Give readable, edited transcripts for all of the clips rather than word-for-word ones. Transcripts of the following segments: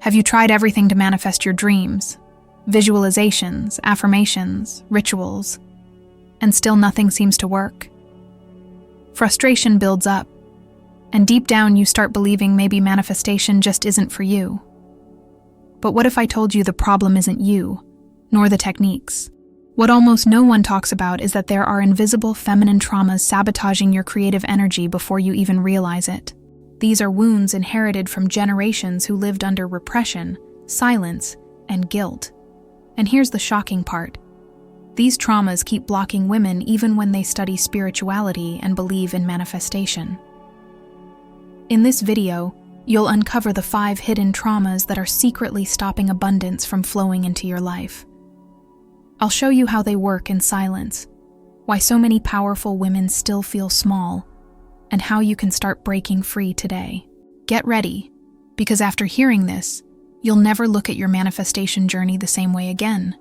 Have you tried everything to manifest your dreams? Visualizations, affirmations, rituals, and still nothing seems to work? Frustration builds up, and deep down you start believing maybe manifestation just isn't for you. But what if I told you the problem isn't you, nor the techniques? What almost no one talks about is that there are invisible feminine traumas sabotaging your creative energy before you even realize it. These are wounds inherited from generations who lived under repression, silence, and guilt. And here's the shocking part. These traumas keep blocking women even when they study spirituality and believe in manifestation. In this video, you'll uncover the 5 hidden traumas that are secretly stopping abundance from flowing into your life. I'll show you how they work in silence, why so many powerful women still feel small, and how you can start breaking free today. Get ready, because after hearing this, you'll never look at your manifestation journey the same way again.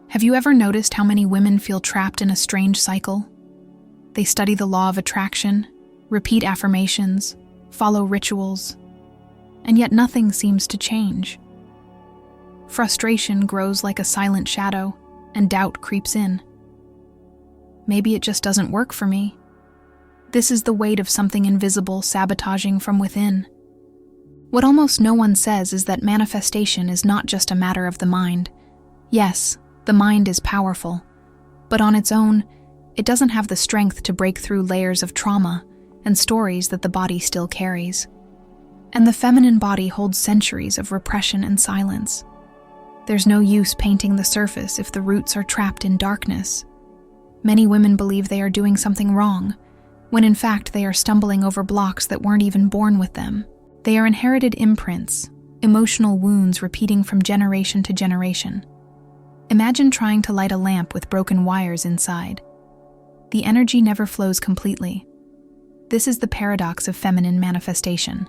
Have you ever noticed how many women feel trapped in a strange cycle? They study the law of attraction, repeat affirmations, follow rituals, and yet nothing seems to change. Frustration grows like a silent shadow, and doubt creeps in. Maybe it just doesn't work for me. This is the weight of something invisible sabotaging from within. What almost no one says is that manifestation is not just a matter of the mind. Yes, the mind is powerful, but on its own, it doesn't have the strength to break through layers of trauma and stories that the body still carries. And the feminine body holds centuries of repression and silence. There's no use painting the surface if the roots are trapped in darkness. Many women believe they are doing something wrong, when in fact they are stumbling over blocks that weren't even born with them. They are inherited imprints, emotional wounds repeating from generation to generation. Imagine trying to light a lamp with broken wires inside. The energy never flows completely. This is the paradox of feminine manifestation.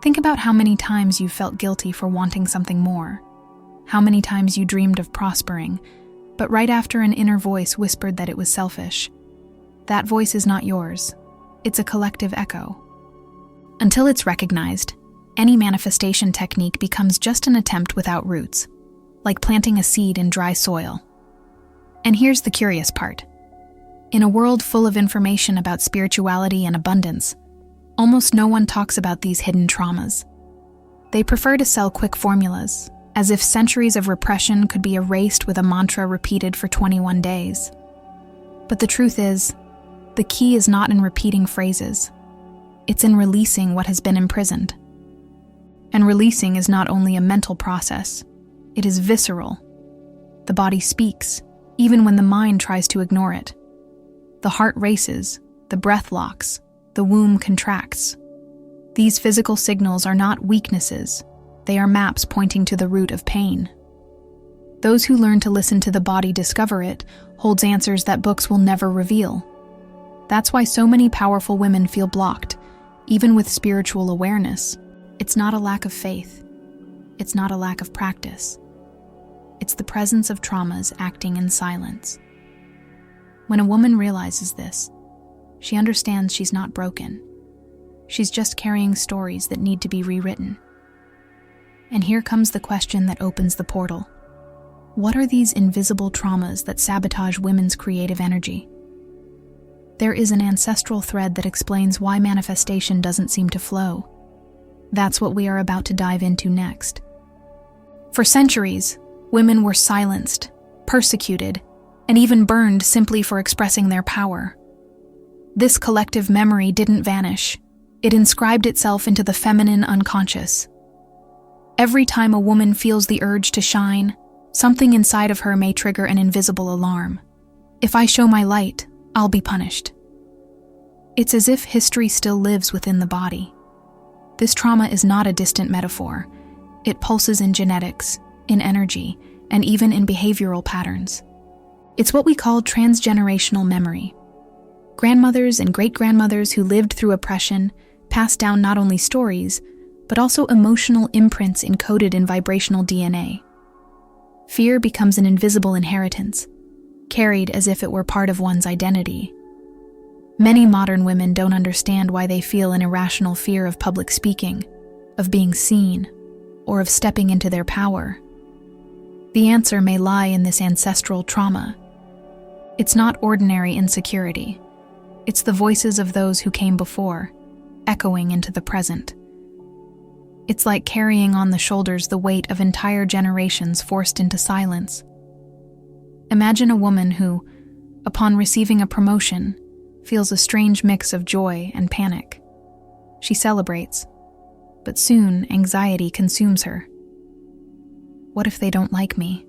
Think about how many times you felt guilty for wanting something more. How many times you dreamed of prospering, but right after an inner voice whispered that it was selfish. That voice is not yours. It's a collective echo. Until it's recognized, any manifestation technique becomes just an attempt without roots, like planting a seed in dry soil. And here's the curious part. In a world full of information about spirituality and abundance, almost no one talks about these hidden traumas. They prefer to sell quick formulas, as if centuries of repression could be erased with a mantra repeated for 21 days. But the truth is, the key is not in repeating phrases. It's in releasing what has been imprisoned. And releasing is not only a mental process, it is visceral. The body speaks, even when the mind tries to ignore it. The heart races, the breath locks, the womb contracts. These physical signals are not weaknesses, they are maps pointing to the root of pain. Those who learn to listen to the body discover it, holds answers that books will never reveal. That's why so many powerful women feel blocked, even with spiritual awareness. It's not a lack of faith. It's not a lack of practice. It's the presence of traumas acting in silence. When a woman realizes this, she understands she's not broken. She's just carrying stories that need to be rewritten. And here comes the question that opens the portal. What are these invisible traumas that sabotage women's creative energy? There is an ancestral thread that explains why manifestation doesn't seem to flow. That's what we are about to dive into next. For centuries, women were silenced, persecuted, and even burned simply for expressing their power. This collective memory didn't vanish. It inscribed itself into the feminine unconscious. Every time a woman feels the urge to shine, something inside of her may trigger an invisible alarm. If I show my light, I'll be punished. It's as if history still lives within the body. This trauma is not a distant metaphor. It pulses in genetics, in energy, and even in behavioral patterns. It's what we call transgenerational memory. Grandmothers and great-grandmothers who lived through oppression passed down not only stories, but also emotional imprints encoded in vibrational DNA. Fear becomes an invisible inheritance, carried as if it were part of one's identity. Many modern women don't understand why they feel an irrational fear of public speaking, of being seen, or of stepping into their power? The answer may lie in this ancestral trauma. It's not ordinary insecurity. It's the voices of those who came before, echoing into the present. It's like carrying on the shoulders the weight of entire generations forced into silence. Imagine a woman who, upon receiving a promotion, feels a strange mix of joy and panic. She celebrates, but soon anxiety consumes her. What if they don't like me?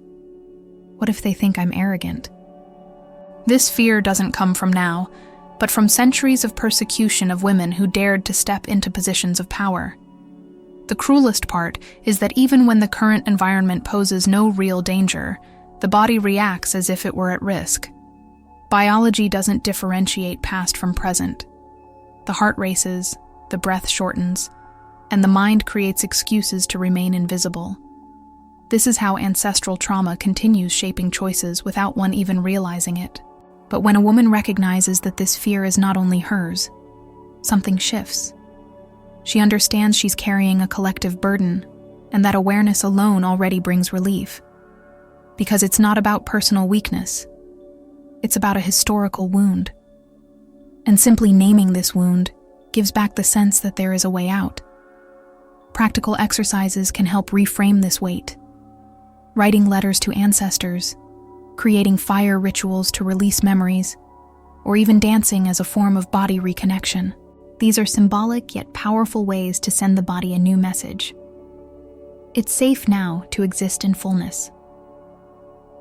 What if they think I'm arrogant? This fear doesn't come from now, but from centuries of persecution of women who dared to step into positions of power. The cruelest part is that even when the current environment poses no real danger, the body reacts as if it were at risk. Biology doesn't differentiate past from present. The heart races, the breath shortens, and the mind creates excuses to remain invisible. This is how ancestral trauma continues shaping choices without one even realizing it. But when a woman recognizes that this fear is not only hers, something shifts. She understands she's carrying a collective burden, and that awareness alone already brings relief. Because it's not about personal weakness. It's about a historical wound. And simply naming this wound gives back the sense that there is a way out. Practical exercises can help reframe this weight. Writing letters to ancestors, creating fire rituals to release memories, or even dancing as a form of body reconnection. These are symbolic yet powerful ways to send the body a new message. It's safe now to exist in fullness.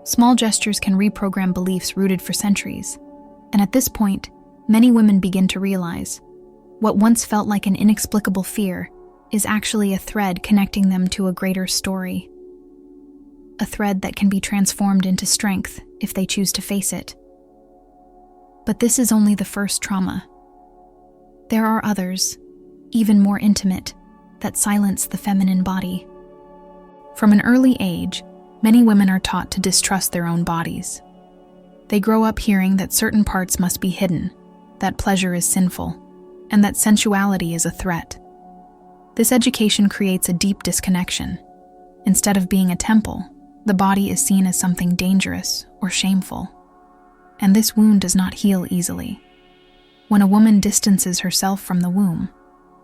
Small gestures can reprogram beliefs rooted for centuries, and at this point, many women begin to realize what once felt like an inexplicable fear is actually a thread connecting them to a greater story. A thread that can be transformed into strength if they choose to face it. But this is only the first trauma. There are others, even more intimate, that silence the feminine body. From an early age, many women are taught to distrust their own bodies. They grow up hearing that certain parts must be hidden, that pleasure is sinful, and that sensuality is a threat. This education creates a deep disconnection. Instead of being a temple, the body is seen as something dangerous or shameful. And this wound does not heal easily. When a woman distances herself from the womb,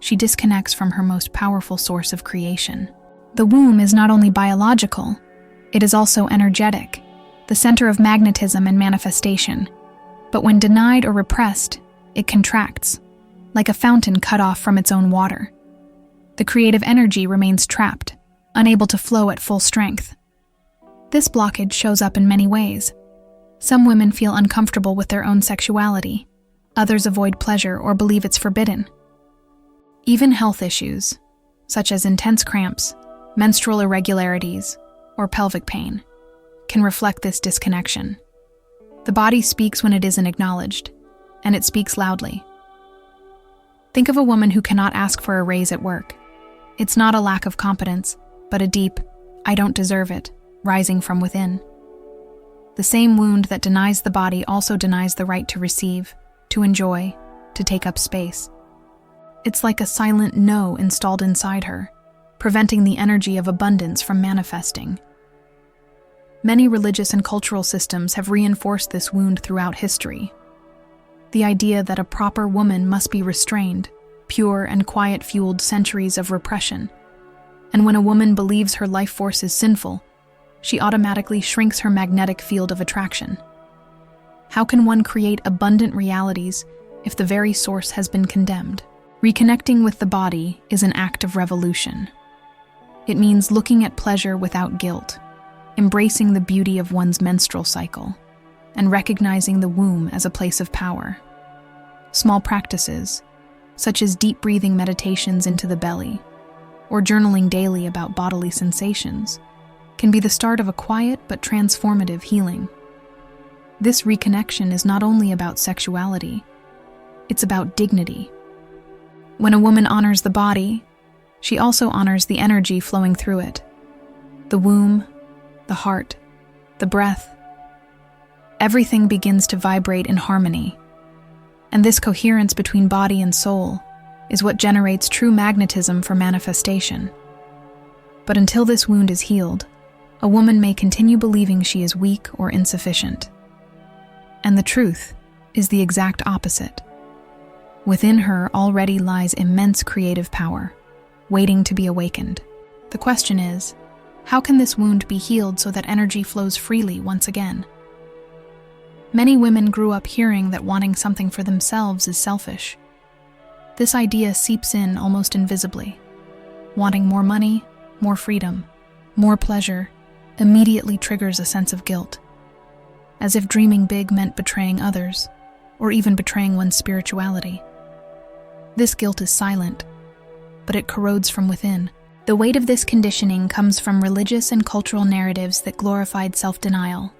she disconnects from her most powerful source of creation. The womb is not only biological, it is also energetic, the center of magnetism and manifestation. But when denied or repressed, it contracts, like a fountain cut off from its own water. The creative energy remains trapped, unable to flow at full strength. This blockage shows up in many ways. Some women feel uncomfortable with their own sexuality. Others avoid pleasure or believe it's forbidden. Even health issues, such as intense cramps, menstrual irregularities, or pelvic pain, can reflect this disconnection. The body speaks when it isn't acknowledged, and it speaks loudly. Think of a woman who cannot ask for a raise at work. It's not a lack of competence, but a deep, "I don't deserve it," rising from within. The same wound that denies the body also denies the right to receive, to enjoy, to take up space. It's like a silent no installed inside her, preventing the energy of abundance from manifesting. Many religious and cultural systems have reinforced this wound throughout history. The idea that a proper woman must be restrained, pure and quiet fueled centuries of repression. And when a woman believes her life force is sinful, she automatically shrinks her magnetic field of attraction. How can one create abundant realities if the very source has been condemned? Reconnecting with the body is an act of revolution. It means looking at pleasure without guilt, embracing the beauty of one's menstrual cycle, and recognizing the womb as a place of power. Small practices, such as deep breathing meditations into the belly, or journaling daily about bodily sensations, can be the start of a quiet but transformative healing. This reconnection is not only about sexuality, it's about dignity. When a woman honors the body, she also honors the energy flowing through it. The womb, the heart, the breath. Everything begins to vibrate in harmony. And this coherence between body and soul is what generates true magnetism for manifestation. But until this wound is healed, a woman may continue believing she is weak or insufficient. And the truth is the exact opposite. Within her already lies immense creative power, waiting to be awakened. The question is, how can this wound be healed so that energy flows freely once again? Many women grew up hearing that wanting something for themselves is selfish. This idea seeps in almost invisibly. Wanting more money, more freedom, more pleasure immediately triggers a sense of guilt, as if dreaming big meant betraying others, or even betraying one's spirituality. This guilt is silent, but it corrodes from within. The weight of this conditioning comes from religious and cultural narratives that glorified self-denial.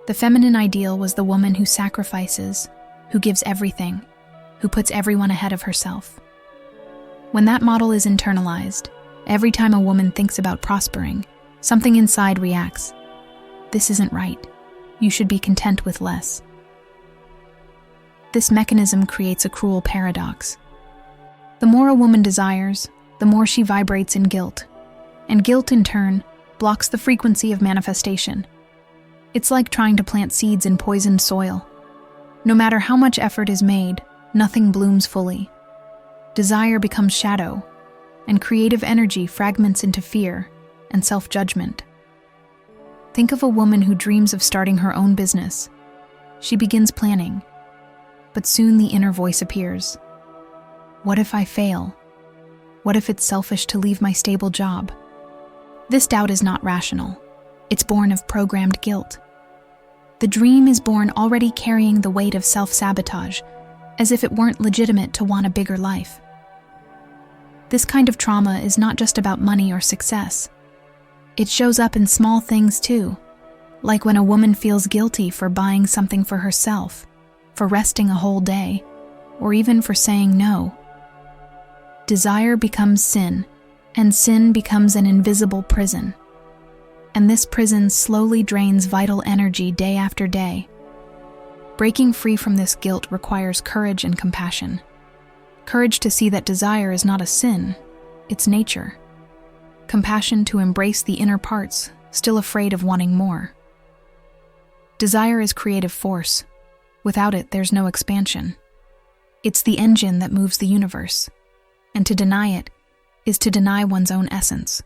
The feminine ideal was the woman who sacrifices, who gives everything, who puts everyone ahead of herself. When that model is internalized, every time a woman thinks about prospering, something inside reacts. This isn't right. You should be content with less. This mechanism creates a cruel paradox. The more a woman desires, the more she vibrates in guilt, and guilt in turn blocks the frequency of manifestation. It's like trying to plant seeds in poisoned soil. No matter how much effort is made, nothing blooms fully. Desire becomes shadow, and creative energy fragments into fear and self-judgment. Think of a woman who dreams of starting her own business. She begins planning, but soon the inner voice appears. What if I fail? What if it's selfish to leave my stable job? This doubt is not rational. It's born of programmed guilt. The dream is born already carrying the weight of self-sabotage, as if it weren't legitimate to want a bigger life. This kind of trauma is not just about money or success. It shows up in small things too, like when a woman feels guilty for buying something for herself, for resting a whole day, or even for saying no. Desire becomes sin, and sin becomes an invisible prison. And this prison slowly drains vital energy day after day. Breaking free from this guilt requires courage and compassion. Courage to see that desire is not a sin, it's nature. Compassion to embrace the inner parts, still afraid of wanting more. Desire is creative force. Without it, there's no expansion. It's the engine that moves the universe. And to deny it is to deny one's own essence.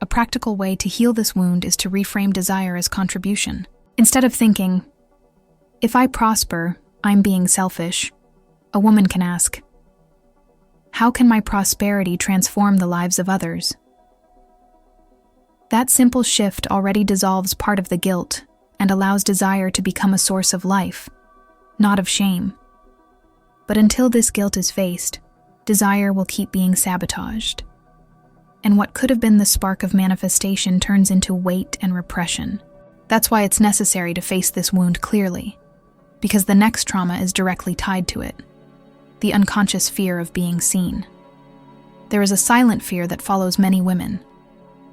A practical way to heal this wound is to reframe desire as contribution. Instead of thinking, if I prosper, I'm being selfish, a woman can ask, how can my prosperity transform the lives of others? That simple shift already dissolves part of the guilt and allows desire to become a source of life, not of shame. But until this guilt is faced, desire will keep being sabotaged. And what could have been the spark of manifestation turns into weight and repression. That's why it's necessary to face this wound clearly, because the next trauma is directly tied to it, the unconscious fear of being seen. There is a silent fear that follows many women,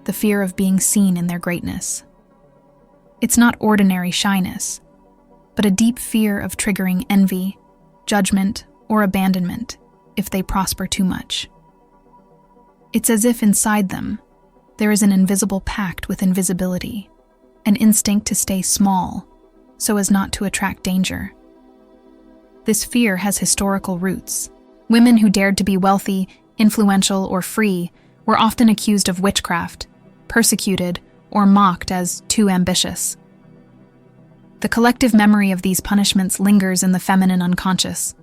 the fear of being seen in their greatness. It's not ordinary shyness, but a deep fear of triggering envy, judgment, or abandonment if they prosper too much. It's as if inside them, there is an invisible pact with invisibility, an instinct to stay small so as not to attract danger. This fear has historical roots. Women who dared to be wealthy, influential, or free were often accused of witchcraft, persecuted, or mocked as too ambitious. The collective memory of these punishments lingers in the feminine unconscious.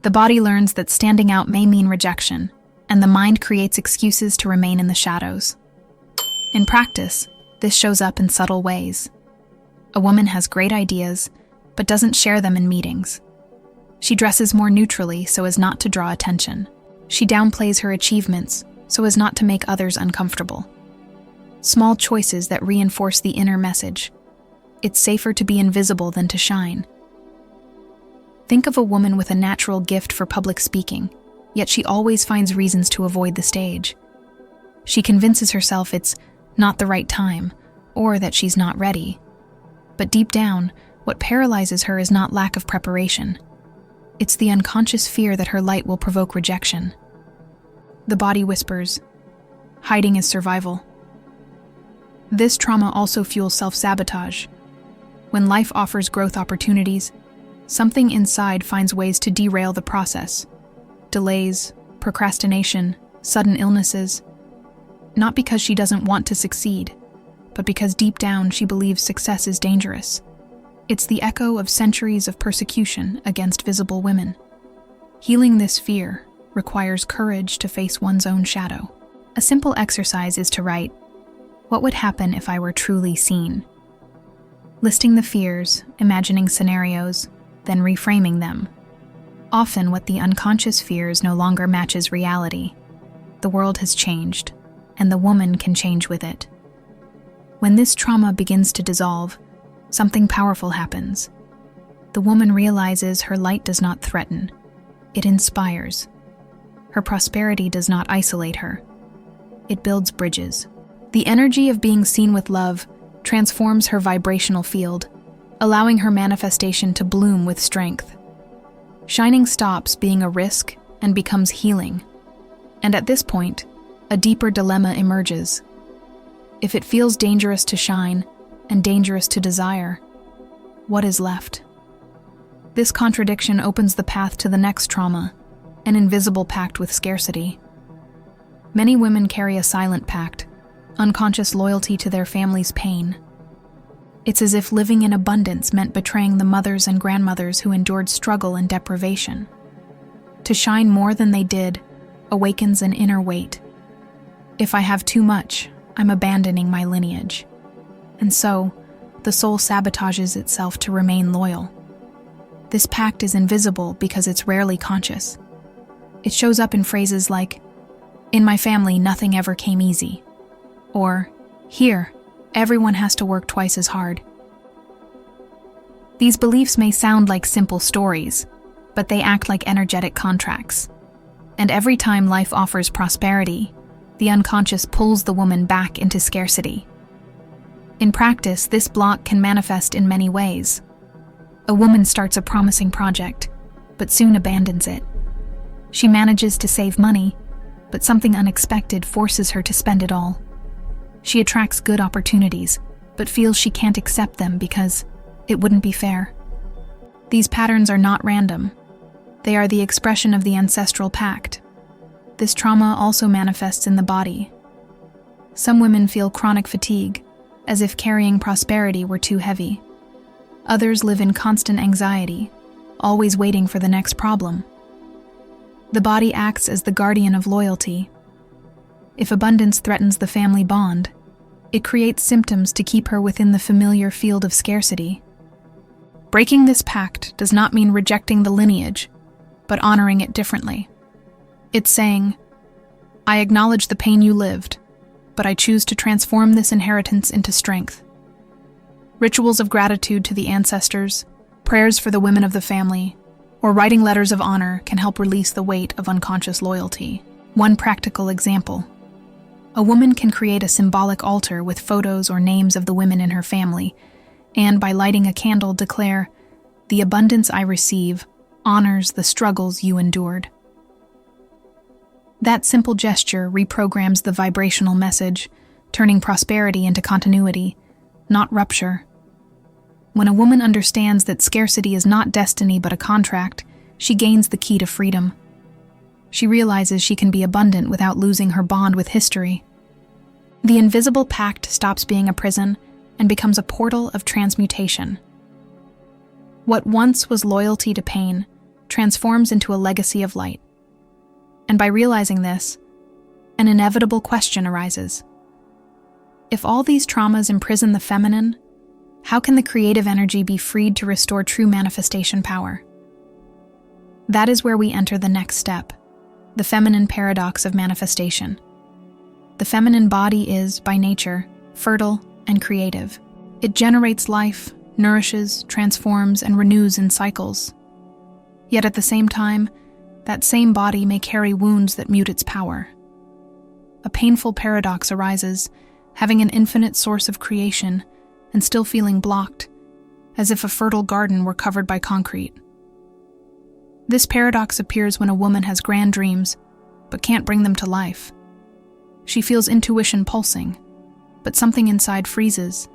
The body learns that standing out may mean rejection, and the mind creates excuses to remain in the shadows. In practice, this shows up in subtle ways. A woman has great ideas, but doesn't share them in meetings. She dresses more neutrally so as not to draw attention. She downplays her achievements so as not to make others uncomfortable. Small choices that reinforce the inner message. It's safer to be invisible than to shine. Think of a woman with a natural gift for public speaking, yet she always finds reasons to avoid the stage. She convinces herself it's not the right time, or that she's not ready. But deep down, what paralyzes her is not lack of preparation. It's the unconscious fear that her light will provoke rejection. The body whispers, hiding is survival. This trauma also fuels self-sabotage. When life offers growth opportunities, something inside finds ways to derail the process. Delays, procrastination, sudden illnesses. Not because she doesn't want to succeed, but because deep down she believes success is dangerous. It's the echo of centuries of persecution against visible women. Healing this fear requires courage to face one's own shadow. A simple exercise is to write, "What would happen if I were truly seen?" Listing the fears, imagining scenarios, then reframing them. Often what the unconscious fears no longer matches reality. The world has changed, and the woman can change with it. When this trauma begins to dissolve, something powerful happens. The woman realizes her light does not threaten, it inspires. Her prosperity does not isolate her, it builds bridges. The energy of being seen with love transforms her vibrational field, allowing her manifestation to bloom with strength. Shining stops being a risk and becomes healing. And at this point, a deeper dilemma emerges. If it feels dangerous to shine and dangerous to desire, what is left? This contradiction opens the path to the next trauma, an invisible pact with scarcity. Many women carry a silent pact, unconscious loyalty to their family's pain. It's as if living in abundance meant betraying the mothers and grandmothers who endured struggle and deprivation. To shine more than they did awakens an inner weight. If I have too much, I'm abandoning my lineage. And so, the soul sabotages itself to remain loyal. This pact is invisible because it's rarely conscious. It shows up in phrases like, "In my family, nothing ever came easy," or, "Here, everyone has to work twice as hard." These beliefs may sound like simple stories, but they act like energetic contracts. And every time life offers prosperity, the unconscious pulls the woman back into scarcity. In practice, this block can manifest in many ways. A woman starts a promising project, but soon abandons it. She manages to save money, but something unexpected forces her to spend it all. She attracts good opportunities, but feels she can't accept them because it wouldn't be fair. These patterns are not random. They are the expression of the ancestral pact. This trauma also manifests in the body. Some women feel chronic fatigue, as if carrying prosperity were too heavy. Others live in constant anxiety, always waiting for the next problem. The body acts as the guardian of loyalty. If abundance threatens the family bond, it creates symptoms to keep her within the familiar field of scarcity. Breaking this pact does not mean rejecting the lineage, but honoring it differently. It's saying, "I acknowledge the pain you lived, but I choose to transform this inheritance into strength." Rituals of gratitude to the ancestors, prayers for the women of the family, or writing letters of honor can help release the weight of unconscious loyalty. One practical example. A woman can create a symbolic altar with photos or names of the women in her family, and by lighting a candle declare, "The abundance I receive honors the struggles you endured." That simple gesture reprograms the vibrational message, turning prosperity into continuity, not rupture. When a woman understands that scarcity is not destiny but a contract, she gains the key to freedom. She realizes she can be abundant without losing her bond with history. The invisible pact stops being a prison and becomes a portal of transmutation. What once was loyalty to pain transforms into a legacy of light. And by realizing this, an inevitable question arises. If all these traumas imprison the feminine, how can the creative energy be freed to restore true manifestation power? That is where we enter the next step, the feminine paradox of manifestation. The feminine body is, by nature, fertile and creative. It generates life, nourishes, transforms, and renews in cycles. Yet at the same time, that same body may carry wounds that mute its power. A painful paradox arises, having an infinite source of creation and still feeling blocked, as if a fertile garden were covered by concrete. This paradox appears when a woman has grand dreams, but can't bring them to life. She feels intuition pulsing, but something inside freezes,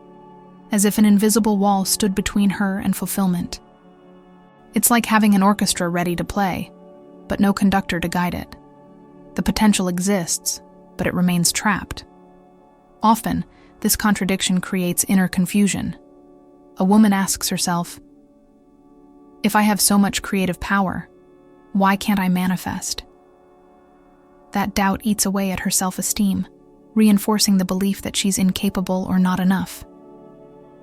as if an invisible wall stood between her and fulfillment. It's like having an orchestra ready to play, but no conductor to guide it. The potential exists, but it remains trapped. Often, this contradiction creates inner confusion. A woman asks herself, if I have so much creative power, why can't I manifest? That doubt eats away at her self-esteem, reinforcing the belief that she's incapable or not enough.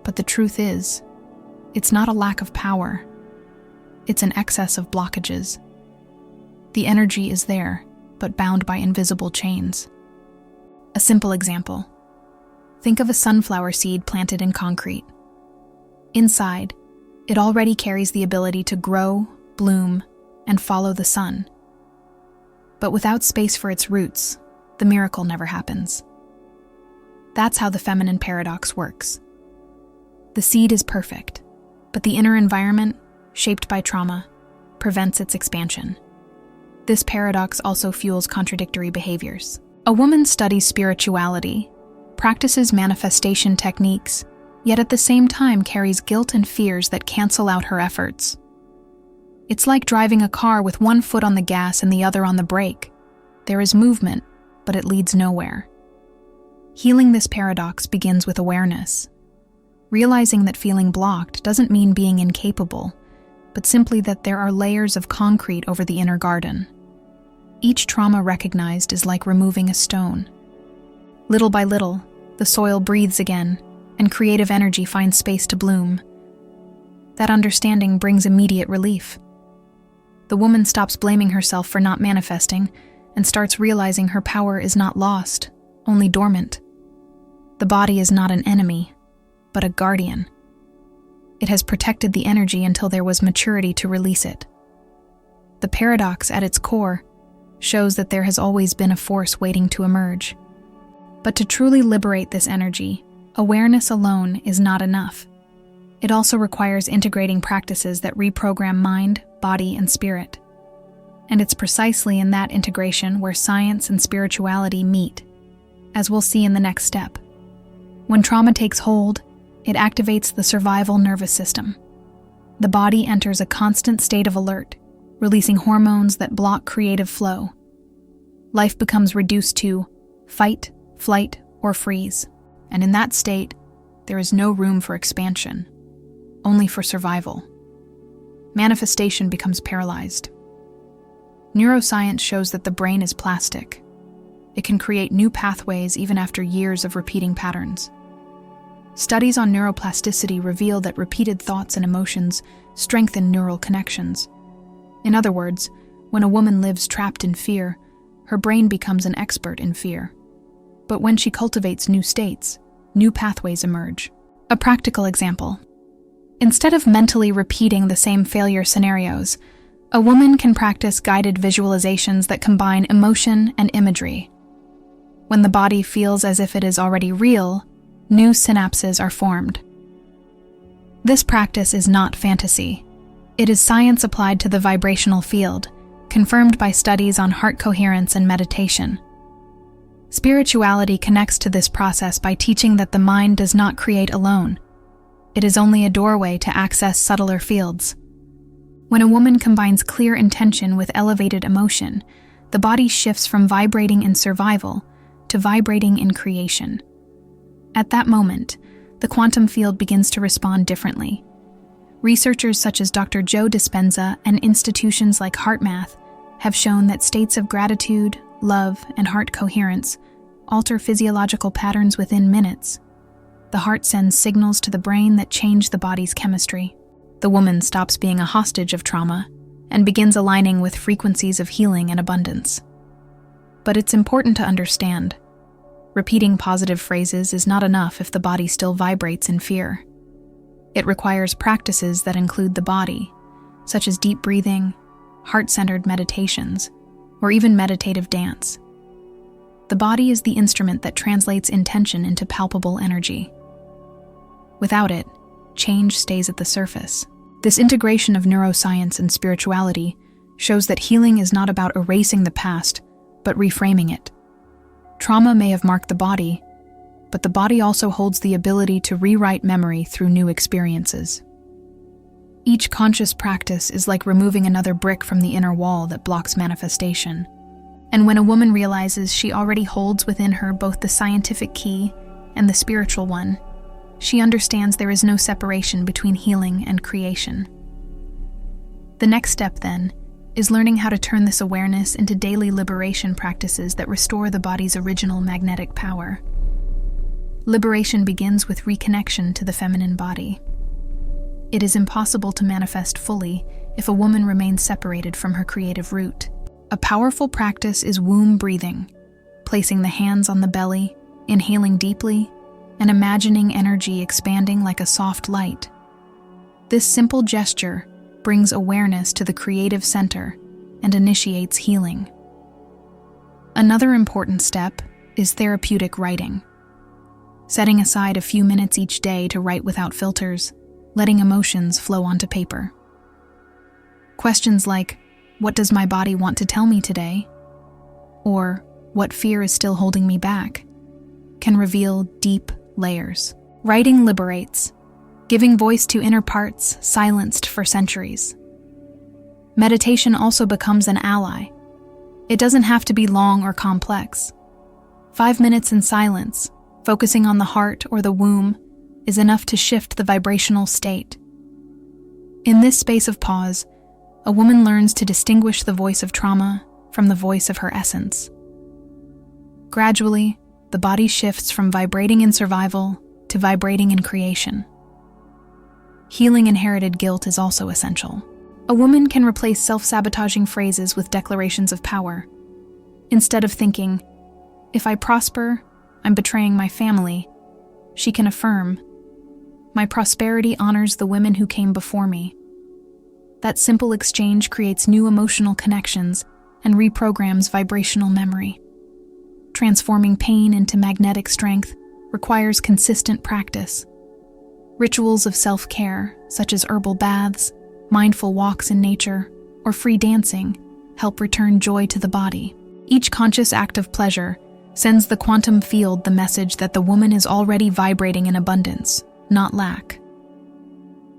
But the truth is, it's not a lack of power. It's an excess of blockages. The energy is there, but bound by invisible chains. A simple example. Think of a sunflower seed planted in concrete. Inside, it already carries the ability to grow, bloom, and follow the sun. But without space for its roots, the miracle never happens. That's how the feminine paradox works. The seed is perfect, but the inner environment, shaped by trauma, prevents its expansion. This paradox also fuels contradictory behaviors. A woman studies spirituality, practices manifestation techniques, yet at the same time carries guilt and fears that cancel out her efforts. It's like driving a car with one foot on the gas and the other on the brake. There is movement, but it leads nowhere. Healing this paradox begins with awareness. Realizing that feeling blocked doesn't mean being incapable, but simply that there are layers of concrete over the inner garden. Each trauma recognized is like removing a stone. Little by little, the soil breathes again, and creative energy finds space to bloom. That understanding brings immediate relief. The woman stops blaming herself for not manifesting and starts realizing her power is not lost, only dormant. The body is not an enemy, but a guardian. It has protected the energy until there was maturity to release it. The paradox at its core shows that there has always been a force waiting to emerge. But to truly liberate this energy, awareness alone is not enough. It also requires integrating practices that reprogram mind, body, and spirit. And it's precisely in that integration where science and spirituality meet, as we'll see in the next step. When trauma takes hold, it activates the survival nervous system. The body enters a constant state of alert, releasing hormones that block creative flow. Life becomes reduced to fight, flight, or freeze. And in that state, there is no room for expansion, only for survival. Manifestation becomes paralyzed. Neuroscience shows that the brain is plastic. It can create new pathways even after years of repeating patterns. Studies on neuroplasticity reveal that repeated thoughts and emotions strengthen neural connections. In other words, when a woman lives trapped in fear, her brain becomes an expert in fear. But when she cultivates new states, new pathways emerge. A practical example. Instead of mentally repeating the same failure scenarios, a woman can practice guided visualizations that combine emotion and imagery. When the body feels as if it is already real, new synapses are formed. This practice is not fantasy. It is science applied to the vibrational field, confirmed by studies on heart coherence and meditation. Spirituality connects to this process by teaching that the mind does not create alone. It is only a doorway to access subtler fields. When a woman combines clear intention with elevated emotion, the body shifts from vibrating in survival to vibrating in creation. At that moment, the quantum field begins to respond differently. Researchers such as Dr. Joe Dispenza and institutions like HeartMath have shown that states of gratitude, love, and heart coherence alter physiological patterns within minutes. The heart sends signals to the brain that change the body's chemistry. The woman stops being a hostage of trauma and begins aligning with frequencies of healing and abundance. But it's important to understand, repeating positive phrases is not enough if the body still vibrates in fear. It requires practices that include the body, such as deep breathing, heart-centered meditations, or even meditative dance. The body is the instrument that translates intention into palpable energy. Without it, change stays at the surface. This integration of neuroscience and spirituality shows that healing is not about erasing the past, but reframing it. Trauma may have marked the body, but the body also holds the ability to rewrite memory through new experiences. Each conscious practice is like removing another brick from the inner wall that blocks manifestation. And when a woman realizes she already holds within her both the scientific key and the spiritual one, she understands there is no separation between healing and creation. The next step, then, is learning how to turn this awareness into daily liberation practices that restore the body's original magnetic power. Liberation begins with reconnection to the feminine body. It is impossible to manifest fully if a woman remains separated from her creative root. A powerful practice is womb breathing, placing the hands on the belly, inhaling deeply, and imagining energy expanding like a soft light. This simple gesture brings awareness to the creative center and initiates healing. Another important step is therapeutic writing. Setting aside a few minutes each day to write without filters, letting emotions flow onto paper. Questions like, "What does my body want to tell me today?" or "What fear is still holding me back?" can reveal deep layers. Writing liberates, giving voice to inner parts silenced for centuries. Meditation also becomes an ally. It doesn't have to be long or complex. 5 minutes in silence, focusing on the heart or the womb, is enough to shift the vibrational state. In this space of pause, a woman learns to distinguish the voice of trauma from the voice of her essence. Gradually, the body shifts from vibrating in survival to vibrating in creation. Healing inherited guilt is also essential. A woman can replace self-sabotaging phrases with declarations of power. Instead of thinking, "If I prosper, I'm betraying my family," she can affirm, "My prosperity honors the women who came before me." That simple exchange creates new emotional connections and reprograms vibrational memory. Transforming pain into magnetic strength requires consistent practice. Rituals of self-care, such as herbal baths, mindful walks in nature, or free dancing, help return joy to the body. Each conscious act of pleasure sends the quantum field the message that the woman is already vibrating in abundance, not lack.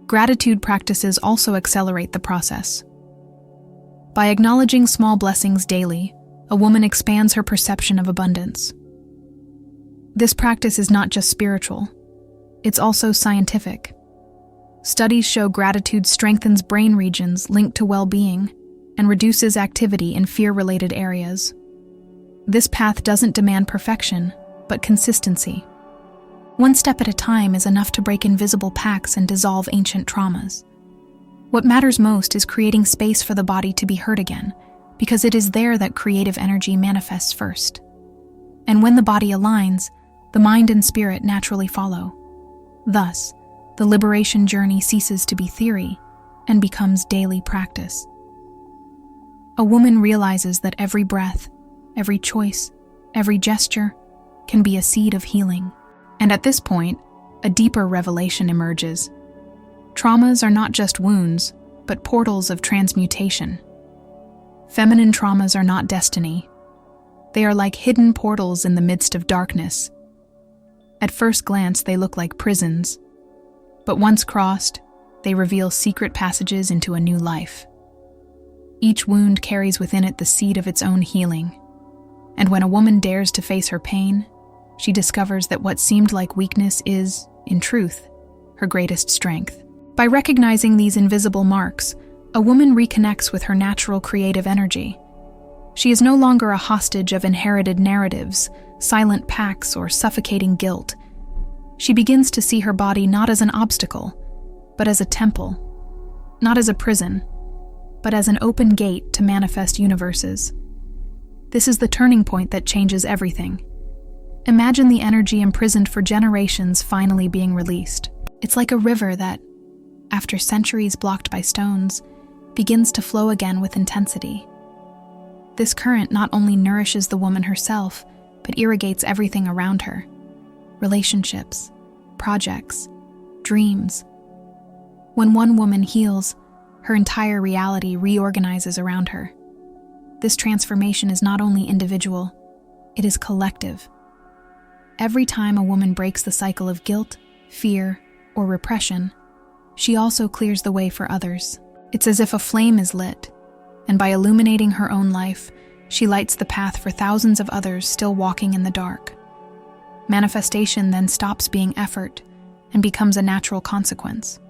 Gratitude practices also accelerate the process. By acknowledging small blessings daily, a woman expands her perception of abundance. This practice is not just spiritual, it's also scientific. Studies show gratitude strengthens brain regions linked to well-being and reduces activity in fear-related areas. This path doesn't demand perfection, but consistency. One step at a time is enough to break invisible pacts and dissolve ancient traumas. What matters most is creating space for the body to be heard again, because it is there that creative energy manifests first. And when the body aligns, the mind and spirit naturally follow. Thus, the liberation journey ceases to be theory and becomes daily practice. A woman realizes that every breath, every choice, every gesture can be a seed of healing. And at this point, a deeper revelation emerges. Traumas are not just wounds, but portals of transmutation. Feminine traumas are not destiny. They are like hidden portals in the midst of darkness. At first glance, they look like prisons, but once crossed, they reveal secret passages into a new life. Each wound carries within it the seed of its own healing, and when a woman dares to face her pain, she discovers that what seemed like weakness is, in truth, her greatest strength. By recognizing these invisible marks, a woman reconnects with her natural creative energy. She is no longer a hostage of inherited narratives, silent pacts, or suffocating guilt. She begins to see her body not as an obstacle, but as a temple. Not as a prison, but as an open gate to manifest universes. This is the turning point that changes everything. Imagine the energy imprisoned for generations finally being released. It's like a river that, after centuries blocked by stones, begins to flow again with intensity. This current not only nourishes the woman herself, but irrigates everything around her. Relationships, projects, dreams. When one woman heals, her entire reality reorganizes around her. This transformation is not only individual, It is collective. Every time a woman breaks the cycle of guilt, fear, or repression, she also clears the way for others. It's as if a flame is lit, and by illuminating her own life, she lights the path for thousands of others still walking in the dark. Manifestation then stops being effort and becomes a natural consequence.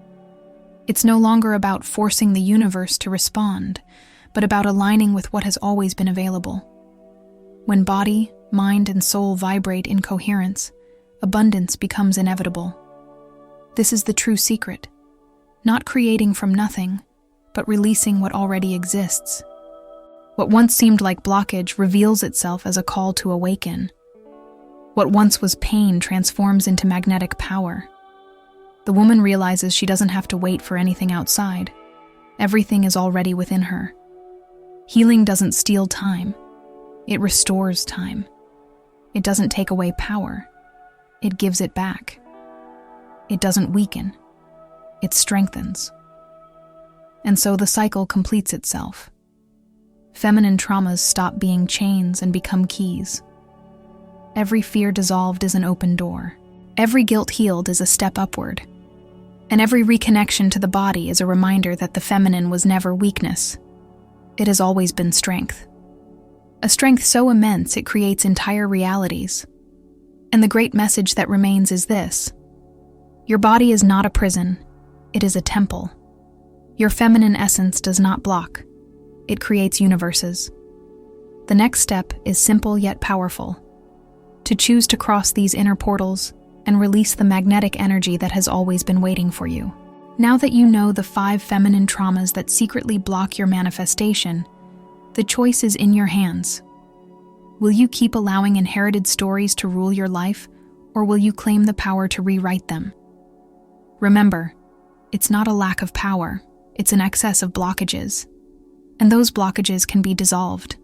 It's no longer about forcing the universe to respond, but about aligning with what has always been available. When body, mind, and soul vibrate in coherence, abundance becomes inevitable. This is the true secret. Not creating from nothing, but releasing what already exists. What once seemed like blockage reveals itself as a call to awaken. What once was pain transforms into magnetic power. The woman realizes she doesn't have to wait for anything outside. Everything is already within her. Healing doesn't steal time. It restores time. It doesn't take away power. It gives it back. It doesn't weaken. It strengthens. And so the cycle completes itself. Feminine traumas stop being chains and become keys. Every fear dissolved is an open door. Every guilt healed is a step upward. And every reconnection to the body is a reminder that the feminine was never weakness. It has always been strength. A strength so immense it creates entire realities. And the great message that remains is this: your body is not a prison, it is a temple. Your feminine essence does not block, it creates universes. The next step is simple yet powerful: to choose to cross these inner portals and release the magnetic energy that has always been waiting for you. Now that you know the 5 feminine traumas that secretly block your manifestation, the choice is in your hands. Will you keep allowing inherited stories to rule your life, or will you claim the power to rewrite them? Remember, it's not a lack of power, it's an excess of blockages. And those blockages can be dissolved.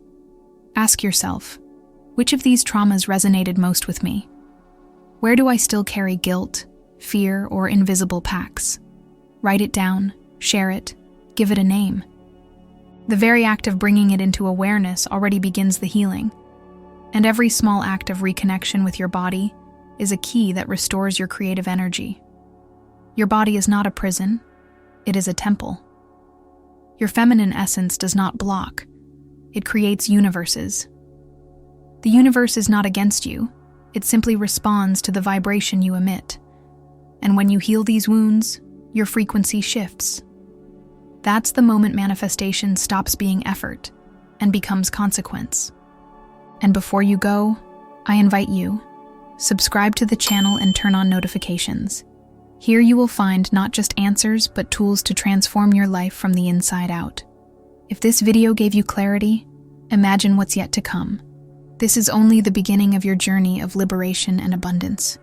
Ask yourself, which of these traumas resonated most with me? Where do I still carry guilt, fear, or invisible pacts? Write it down, share it, give it a name. The very act of bringing it into awareness already begins the healing. And every small act of reconnection with your body is a key that restores your creative energy. Your body is not a prison, it is a temple. Your feminine essence does not block, it creates universes. The universe is not against you, it simply responds to the vibration you emit. And when you heal these wounds, your frequency shifts. That's the moment manifestation stops being effort and becomes consequence. And before you go, I invite you, subscribe to the channel and turn on notifications. Here you will find not just answers, but tools to transform your life from the inside out. If this video gave you clarity, imagine what's yet to come. This is only the beginning of your journey of liberation and abundance.